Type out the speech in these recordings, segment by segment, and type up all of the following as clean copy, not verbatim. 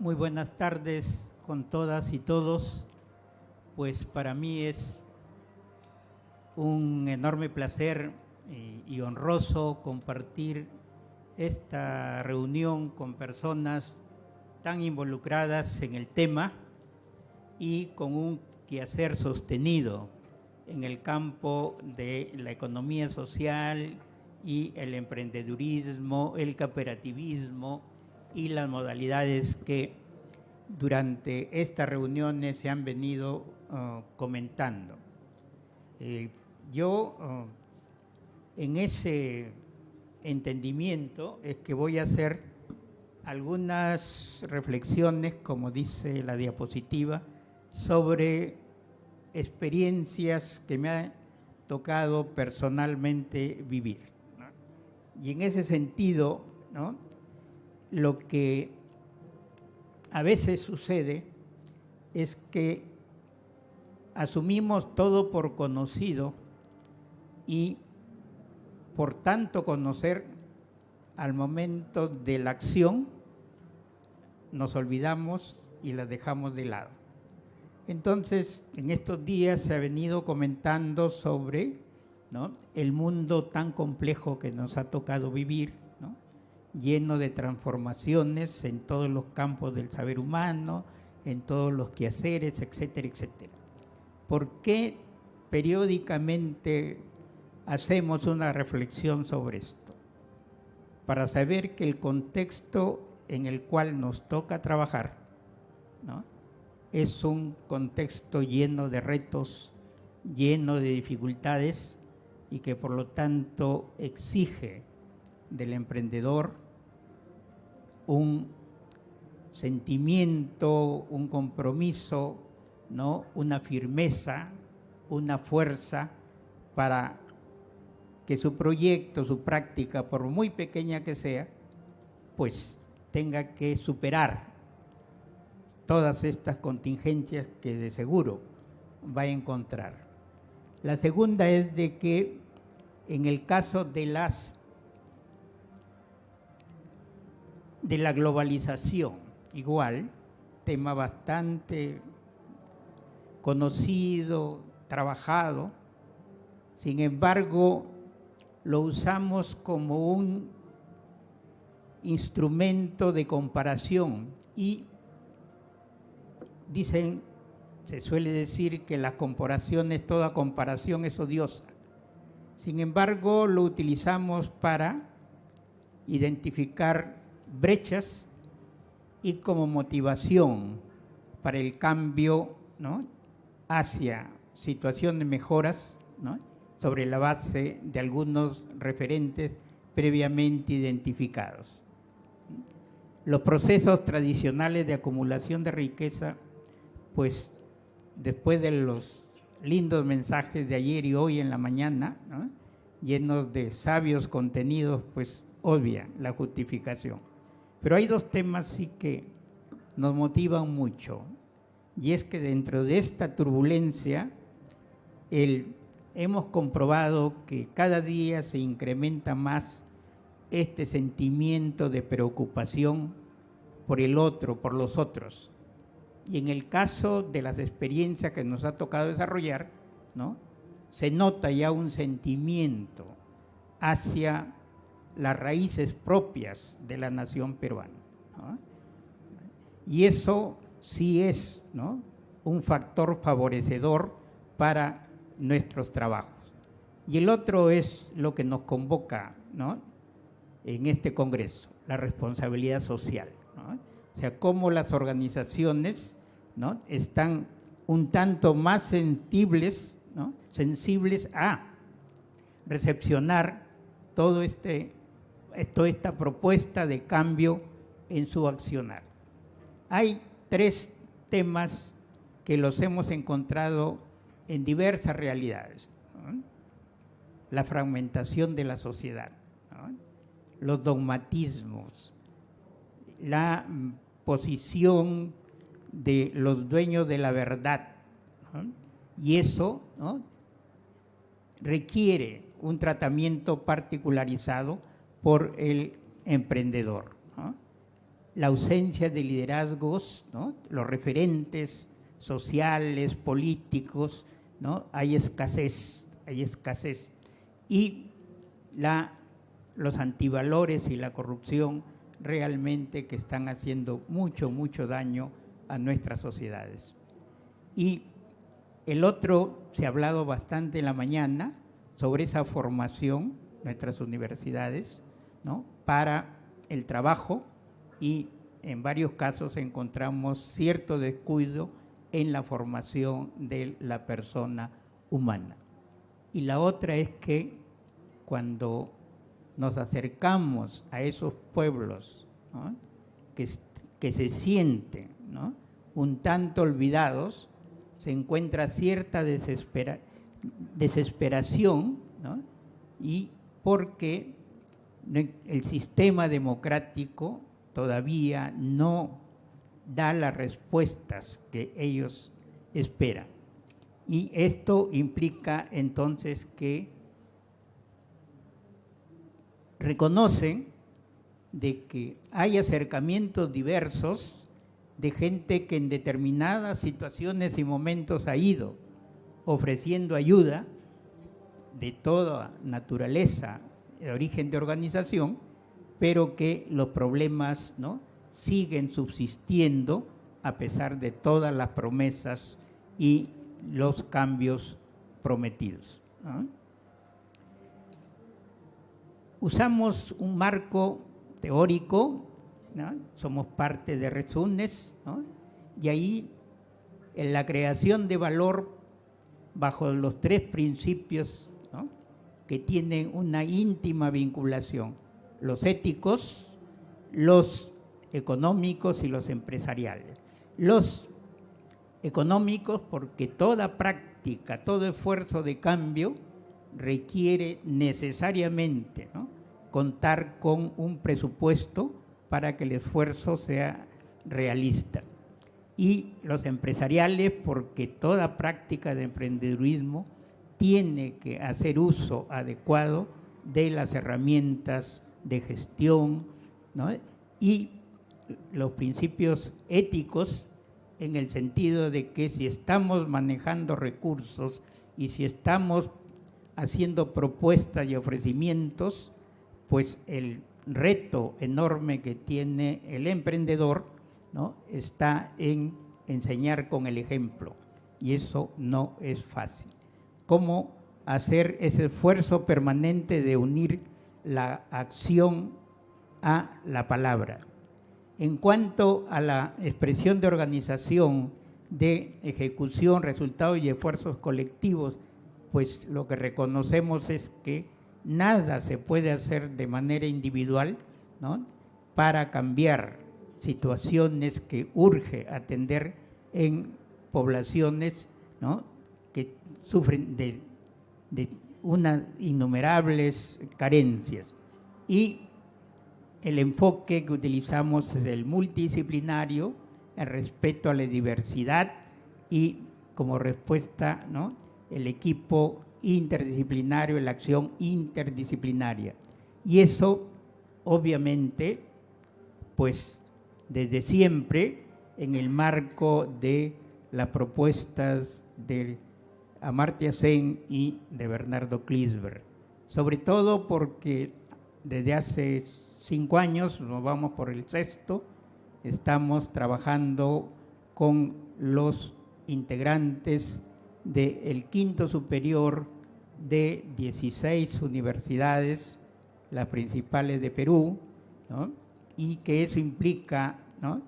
Muy buenas tardes con todas y todos. Pues para mí es un enorme placer y honroso compartir esta reunión con personas tan involucradas en el tema y con un quehacer sostenido en el campo de la economía social y el emprendedurismo, el cooperativismo y las modalidades que durante estas reuniones se han venido comentando. En ese entendimiento es que voy a hacer algunas reflexiones, como dice la diapositiva, sobre experiencias que me ha tocado personalmente vivir, ¿no? Y en ese sentido, ¿no?, lo que a veces sucede es que asumimos todo por conocido y por tanto conocer, al momento de la acción nos olvidamos y la dejamos de lado. Entonces, en estos días se ha venido comentando sobre, ¿no?, el mundo tan complejo que nos ha tocado vivir, ¿no?, lleno de transformaciones en todos los campos del saber humano, en todos los quehaceres, etcétera, etcétera. ¿Por qué periódicamente hacemos una reflexión sobre esto? Para saber que el contexto en el cual nos toca trabajar, ¿no?, es un contexto lleno de retos, lleno de dificultades y que por lo tanto exige del emprendedor un sentimiento, un compromiso, ¿no?, una firmeza, una fuerza para que su proyecto, su práctica, por muy pequeña que sea, pues tenga que superar todas estas contingencias que de seguro va a encontrar. La segunda es de que en el caso de la globalización, igual, tema bastante conocido, trabajado, sin embargo, lo usamos como un instrumento de comparación y se suele decir que la comparación toda comparación es odiosa. Sin embargo, lo utilizamos para identificar brechas y como motivación para el cambio, ¿no?, hacia situaciones mejoras, ¿no?, sobre la base de algunos referentes previamente identificados. Los procesos tradicionales de acumulación de riqueza, pues después de los lindos mensajes de ayer y hoy en la mañana, ¿no?, llenos de sabios contenidos, pues obvia la justificación. Pero hay dos temas sí que nos motivan mucho, y es que dentro de esta turbulencia hemos comprobado que cada día se incrementa más este sentimiento de preocupación por el otro, por los otros. Y en el caso de las experiencias que nos ha tocado desarrollar, ¿no?, se nota ya un sentimiento hacia las raíces propias de la nación peruana, ¿no? Y eso sí es, ¿no?, un factor favorecedor para nuestros trabajos. Y el otro es lo que nos convoca, ¿no?, en este congreso, la responsabilidad social, ¿no? O sea, cómo las organizaciones, ¿no?, están un tanto más sensibles, ¿no?, sensibles a recepcionar toda esta propuesta de cambio en su accionar. Hay tres temas que los hemos encontrado en diversas realidades, ¿no? La fragmentación de la sociedad, ¿no?, los dogmatismos, la posición de los dueños de la verdad, ¿no?, y eso, ¿no?, requiere un tratamiento particularizado por el emprendedor, ¿no? la ausencia de liderazgos, ¿no? Los referentes sociales, políticos, ¿no? Hay escasez. Y los antivalores y la corrupción realmente que están haciendo mucho, mucho daño a nuestras sociedades. Y el otro, se ha hablado bastante en la mañana sobre esa formación, nuestras universidades, ¿no? Para el trabajo, y en varios casos encontramos cierto descuido en la formación de la persona humana. Y la otra es que cuando nos acercamos a esos pueblos, ¿no? que se sienten, ¿no? un tanto olvidados, se encuentra cierta desesperación, ¿no? Y porque el sistema democrático todavía no da las respuestas que ellos esperan. Y esto implica entonces que reconocen de que hay acercamientos diversos de gente que en determinadas situaciones y momentos ha ido ofreciendo ayuda de toda naturaleza, de origen de organización, pero que los problemas, ¿no? siguen subsistiendo a pesar de todas las promesas y los cambios prometidos, ¿no? Usamos un marco teórico, ¿no? Somos parte de Resunes, ¿no? Y ahí en la creación de valor bajo los tres principios, ¿no? que tienen una íntima vinculación: los éticos, los económicos y los empresariales. Los económicos porque toda práctica, todo esfuerzo de cambio requiere necesariamente, ¿no? contar con un presupuesto para que el esfuerzo sea realista. Y los empresariales porque toda práctica de emprendedurismo tiene que hacer uso adecuado de las herramientas de gestión, ¿no? Y los principios éticos en el sentido de que si estamos manejando recursos y si estamos haciendo propuestas y ofrecimientos, pues el reto enorme que tiene el emprendedor, ¿no? está en enseñar con el ejemplo, y eso no es fácil. ¿Cómo hacer ese esfuerzo permanente de unir la acción a la palabra? En cuanto a la expresión de organización, de ejecución, resultados y esfuerzos colectivos, pues lo que reconocemos es que nada se puede hacer de manera individual, ¿no? para cambiar situaciones que urge atender en poblaciones, ¿no? que sufren de unas innumerables carencias. Y el enfoque que utilizamos es el multidisciplinario, el respeto a la diversidad y como respuesta, ¿no? el equipo interdisciplinario, la acción interdisciplinaria. Y eso, obviamente, pues desde siempre, en el marco de las propuestas de Amartya Sen y de Bernardo Klinsberg. Sobre todo porque desde hace 5 años, nos vamos por el 6º, estamos trabajando con los integrantes del quinto superior de 16 universidades, las principales de Perú, ¿no? y que eso implica, ¿no?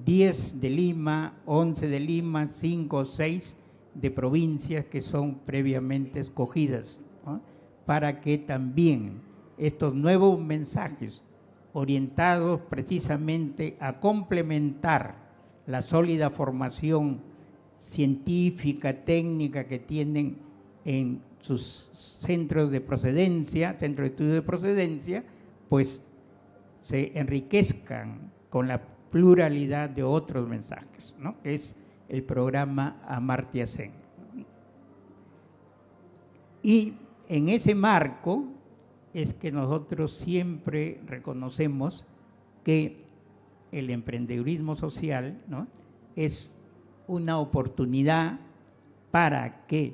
10 de Lima, 11 de Lima, 5 o 6 de provincias que son previamente escogidas, ¿no? para que también estos nuevos mensajes orientados precisamente a complementar la sólida formación científica, técnica que tienen en sus centros de procedencia, centros de estudio de procedencia, pues se enriquezcan con la pluralidad de otros mensajes, ¿no? que es el programa Amartya Sen. Y en ese marco es que nosotros siempre reconocemos que el emprendedurismo social, ¿no?, es una oportunidad para que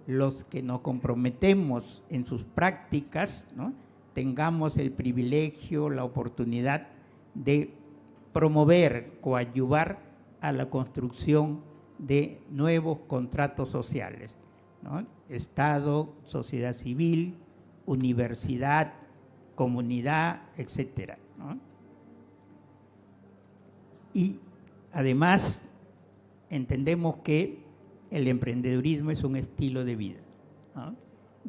los que nos comprometemos en sus prácticas, ¿no?, tengamos el privilegio, la oportunidad de promover, coadyuvar a la construcción de nuevos contratos sociales, ¿no? Estado, sociedad civil, universidad, comunidad, etcétera, ¿no? Y además entendemos que el emprendedurismo es un estilo de vida, ¿no?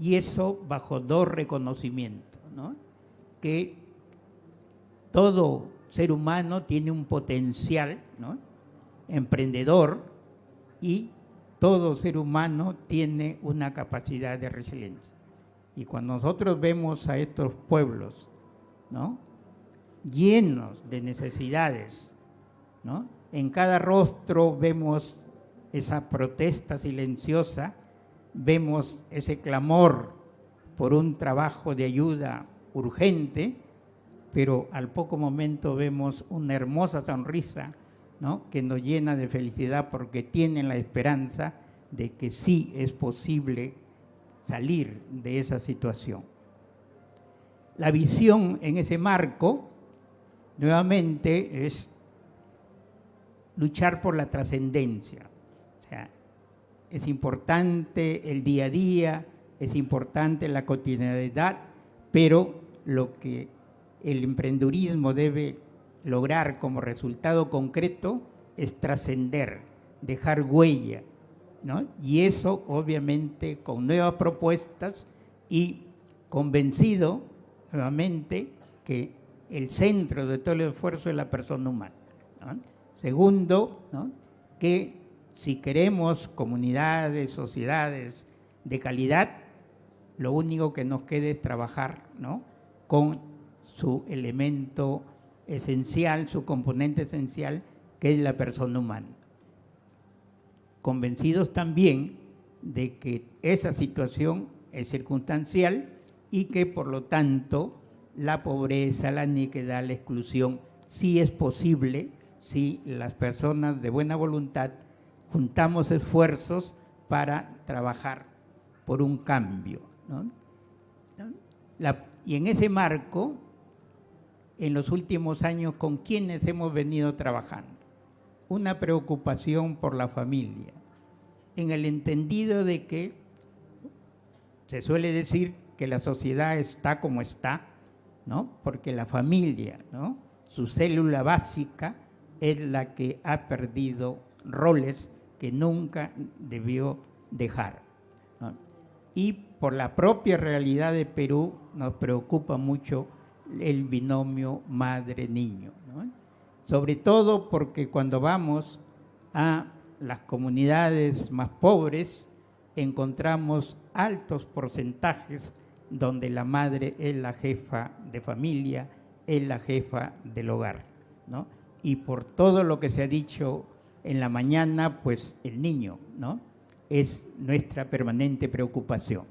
Y eso bajo dos reconocimientos, ¿no? Que todo ser humano tiene un potencial, ¿no?, emprendedor, y todo ser humano tiene una capacidad de resiliencia. Y cuando nosotros vemos a estos pueblos, ¿no?, llenos de necesidades, ¿no?, en cada rostro vemos esa protesta silenciosa, vemos ese clamor por un trabajo de ayuda urgente, pero al poco momento vemos una hermosa sonrisa, ¿no?, que nos llena de felicidad porque tienen la esperanza de que sí es posible salir de esa situación. La visión en ese marco, nuevamente, es luchar por la trascendencia. O sea, es importante el día a día, es importante la cotidianidad, pero lo que el emprendedurismo debe lograr como resultado concreto es trascender, dejar huella, ¿no? Y eso obviamente con nuevas propuestas y convencido nuevamente que el centro de todo el esfuerzo es la persona humana, ¿no? Segundo, ¿no?, que si queremos comunidades, sociedades de calidad, lo único que nos queda es trabajar, ¿no?, con su elemento esencial, su componente esencial, que es la persona humana. Convencidos también de que esa situación es circunstancial y que por lo tanto la pobreza, la iniquidad, la exclusión sí es posible si las personas de buena voluntad juntamos esfuerzos para trabajar por un cambio, ¿no? Y en ese marco, en los últimos años, ¿con quiénes hemos venido trabajando? Una preocupación por la familia, en el entendido de que se suele decir que la sociedad está como está, ¿no?, porque la familia, ¿no?, su célula básica es la que ha perdido roles que nunca debió dejar, ¿no? Y por la propia realidad de Perú nos preocupa mucho el binomio madre-niño, ¿no?, sobre todo porque cuando vamos a las comunidades más pobres encontramos altos porcentajes donde la madre es la jefa de familia, es la jefa del hogar, ¿no? Y por todo lo que se ha dicho en la mañana, pues el niño, ¿no?, es nuestra permanente preocupación.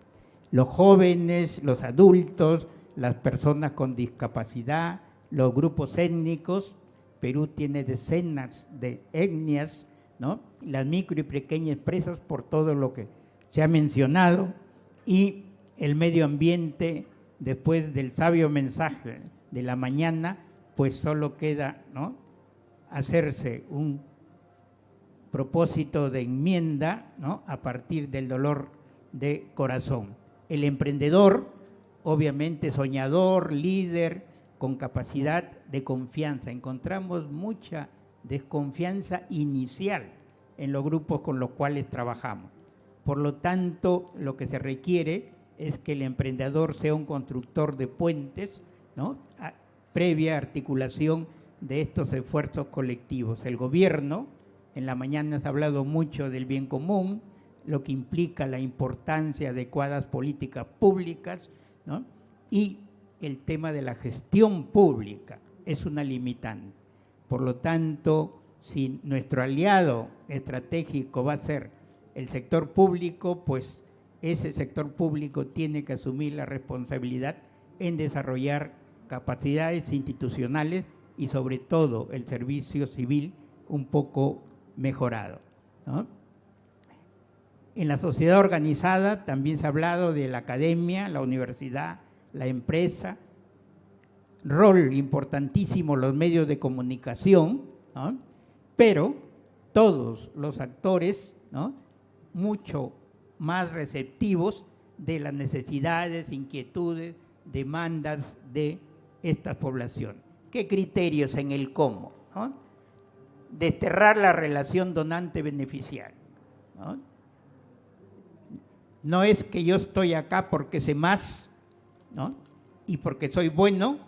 Los jóvenes, los adultos, las personas con discapacidad, los grupos étnicos, Perú tiene decenas de etnias, ¿no?, las micro y pequeñas empresas por todo lo que se ha mencionado, y el medio ambiente, después del sabio mensaje de la mañana, pues solo queda, ¿no?, hacerse un propósito de enmienda, ¿no?, a partir del dolor de corazón. El emprendedor, obviamente soñador, líder, con capacidad de confianza. Encontramos mucha desconfianza inicial en los grupos con los cuales trabajamos. Por lo tanto, lo que se requiere es que el emprendedor sea un constructor de puentes, ¿no?, previa articulación de estos esfuerzos colectivos. El gobierno, en la mañana se ha hablado mucho del bien común, lo que implica la importancia de adecuadas políticas públicas, ¿no?, y el tema de la gestión pública es una limitante. Por lo tanto, si nuestro aliado estratégico va a ser el sector público, pues ese sector público tiene que asumir la responsabilidad en desarrollar capacidades institucionales y sobre todo el servicio civil un poco mejorado, ¿no? En la sociedad organizada también se ha hablado de la academia, la universidad, la empresa, rol importantísimo los medios de comunicación, ¿no? Pero todos los actores, ¿no?, mucho más receptivos de las necesidades, inquietudes, demandas de esta población. ¿Qué criterios en el cómo? ¿No? Desterrar la relación donante-beneficiario, ¿no? No es que yo estoy acá porque sé más, ¿no?, y porque soy bueno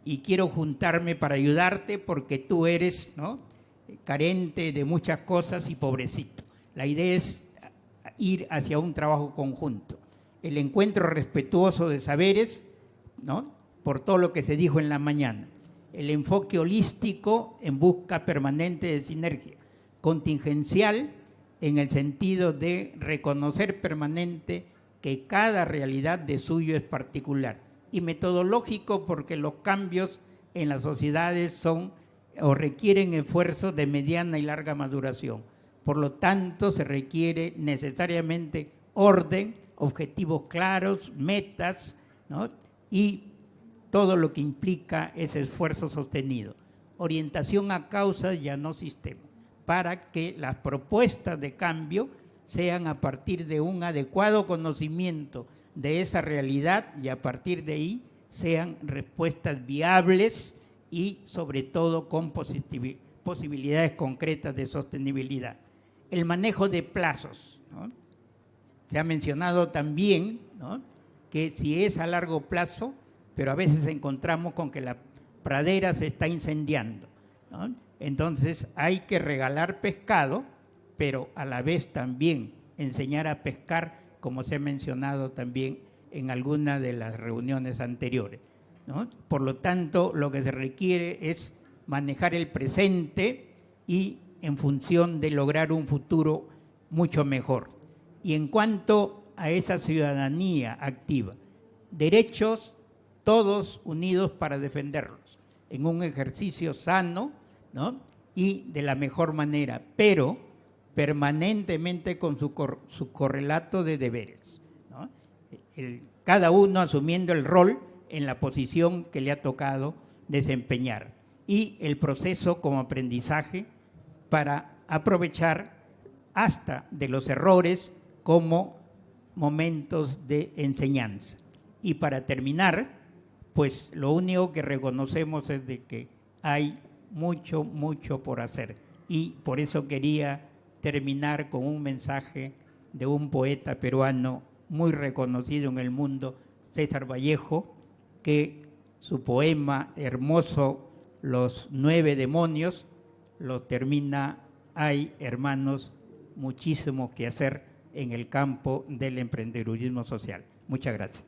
y quiero juntarme para ayudarte porque tú eres, ¿no?, carente de muchas cosas y pobrecito. La idea es ir hacia un trabajo conjunto. El encuentro respetuoso de saberes, ¿no?, por todo lo que se dijo en la mañana. El enfoque holístico en busca permanente de sinergia. Contingencial en el sentido de reconocer permanente que cada realidad de suyo es particular. Y metodológico porque los cambios en las sociedades son o requieren esfuerzos de mediana y larga maduración. Por lo tanto, se requiere necesariamente orden, objetivos claros, metas, ¿no?, y todo lo que implica ese esfuerzo sostenido. Orientación a causas y a no sistemas, para que las propuestas de cambio sean a partir de un adecuado conocimiento de esa realidad y a partir de ahí sean respuestas viables y sobre todo con posibilidades concretas de sostenibilidad. El manejo de plazos, ¿no? Se ha mencionado también, ¿no?, que si es a largo plazo, pero a veces encontramos con que la pradera se está incendiando, ¿no? Entonces hay que regalar pescado, pero a la vez también enseñar a pescar, como se ha mencionado también en alguna de las reuniones anteriores, ¿no? Por lo tanto, lo que se requiere es manejar el presente y en función de lograr un futuro mucho mejor. Y en cuanto a esa ciudadanía activa, derechos todos unidos para defenderlos, en un ejercicio sano, ¿no?, y de la mejor manera, pero permanentemente con su correlato de deberes, ¿no? Cada uno asumiendo el rol en la posición que le ha tocado desempeñar y el proceso como aprendizaje para aprovechar hasta de los errores como momentos de enseñanza. Y para terminar, pues lo único que reconocemos es de que hay mucho, mucho por hacer. Y por eso quería terminar con un mensaje de un poeta peruano muy reconocido en el mundo, César Vallejo, que su poema hermoso, Los 9 demonios, lo termina: hay, hermanos, muchísimo que hacer en el campo del emprendedurismo social. Muchas gracias.